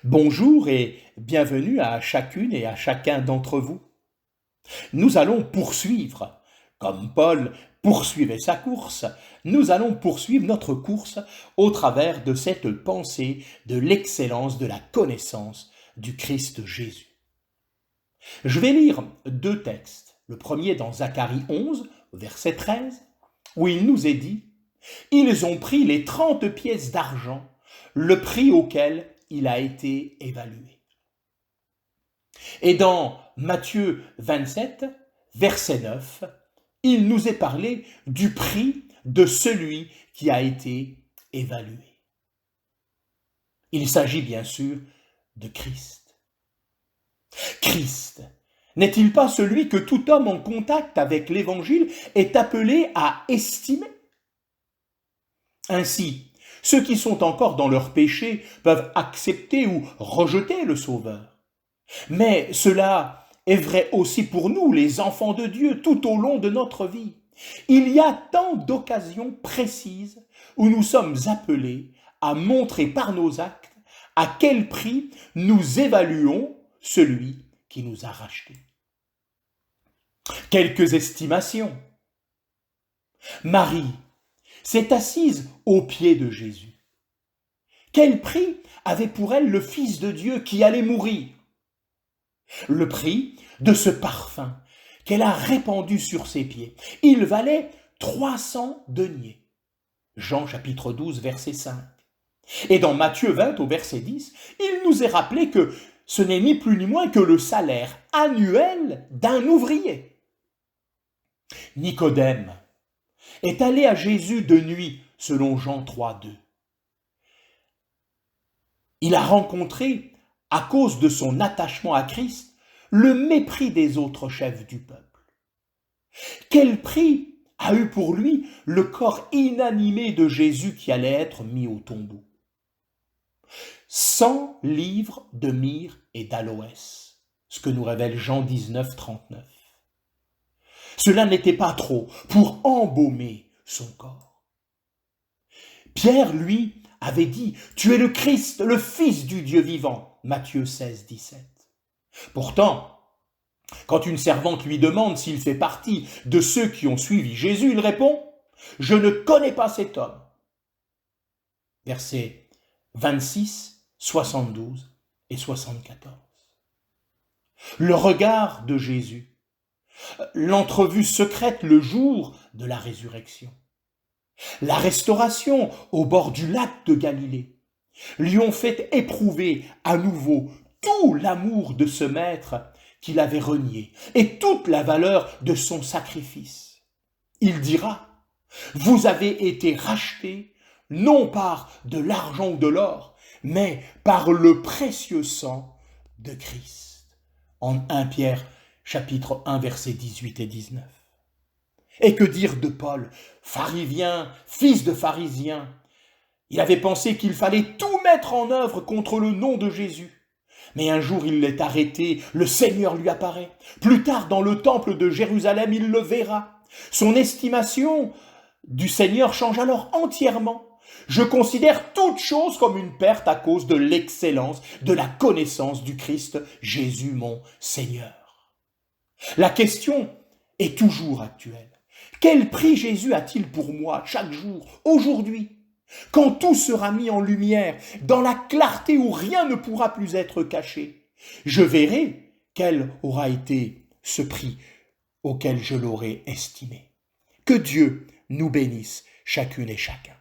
Bonjour et bienvenue à chacune et à chacun d'entre vous. Nous allons poursuivre, comme Paul poursuivait sa course, nous allons poursuivre notre course au travers de cette pensée de l'excellence de la connaissance du Christ Jésus. Je vais lire deux textes. Le premier dans Zacharie 11, verset 13, où il nous est dit « Ils ont pris les 30 pièces d'argent, le prix auquel il a été évalué. » Et dans Matthieu 27, verset 9, il nous est parlé du prix de celui qui a été évalué. Il s'agit bien sûr de Christ. Christ, n'est-il pas celui que tout homme en contact avec l'Évangile est appelé à estimer? Ainsi, ceux qui sont encore dans leur péché peuvent accepter ou rejeter le Sauveur. Mais cela est vrai aussi pour nous, les enfants de Dieu, tout au long de notre vie. Il y a tant d'occasions précises où nous sommes appelés à montrer par nos actes à quel prix nous évaluons celui qui nous a rachetés. Quelques estimations. Marie s'est assise aux pieds de Jésus. Quel prix avait pour elle le Fils de Dieu qui allait mourir? Le prix de ce parfum qu'elle a répandu sur ses pieds. Il valait 300 deniers. Jean chapitre 12, verset 5. Et dans Matthieu 20, au verset 10, il nous est rappelé que ce n'est ni plus ni moins que le salaire annuel d'un ouvrier. Nicodème est allé à Jésus de nuit, selon Jean 3, 2. Il a rencontré, à cause de son attachement à Christ, le mépris des autres chefs du peuple. Quel prix a eu pour lui le corps inanimé de Jésus qui allait être mis au tombeau? 100 livres de myrrhe et d'aloès, ce que nous révèle Jean 19, 39. Cela n'était pas trop pour embaumer son corps. Pierre, lui, avait dit « Tu es le Christ, le Fils du Dieu vivant » Matthieu 16, 17. Pourtant, quand une servante lui demande s'il fait partie de ceux qui ont suivi Jésus, il répond « Je ne connais pas cet homme » Versets 26, 72 et 74. Le regard de Jésus, l'entrevue secrète le jour de la résurrection, la restauration au bord du lac de Galilée lui ont fait éprouver à nouveau tout l'amour de ce maître qu'il avait renié et toute la valeur de son sacrifice. Il dira « Vous avez été rachetés non par de l'argent ou de l'or, mais par le précieux sang de Christ. » En 1 Pierre chapitre 1 versets 18 et 19. Et que dire de Paul, pharisien, fils de pharisien? Il avait pensé qu'il fallait tout mettre en œuvre contre le nom de Jésus. Mais un jour il est arrêté, le Seigneur lui apparaît. Plus tard dans le temple de Jérusalem, il le verra. Son estimation du Seigneur change alors entièrement. Je considère toute chose comme une perte à cause de l'excellence, de la connaissance du Christ, Jésus mon Seigneur. La question est toujours actuelle. Quel prix Jésus a-t-il pour moi chaque jour, aujourd'hui? Quand tout sera mis en lumière, dans la clarté où rien ne pourra plus être caché, je verrai quel aura été ce prix auquel je l'aurai estimé. Que Dieu nous bénisse chacune et chacun.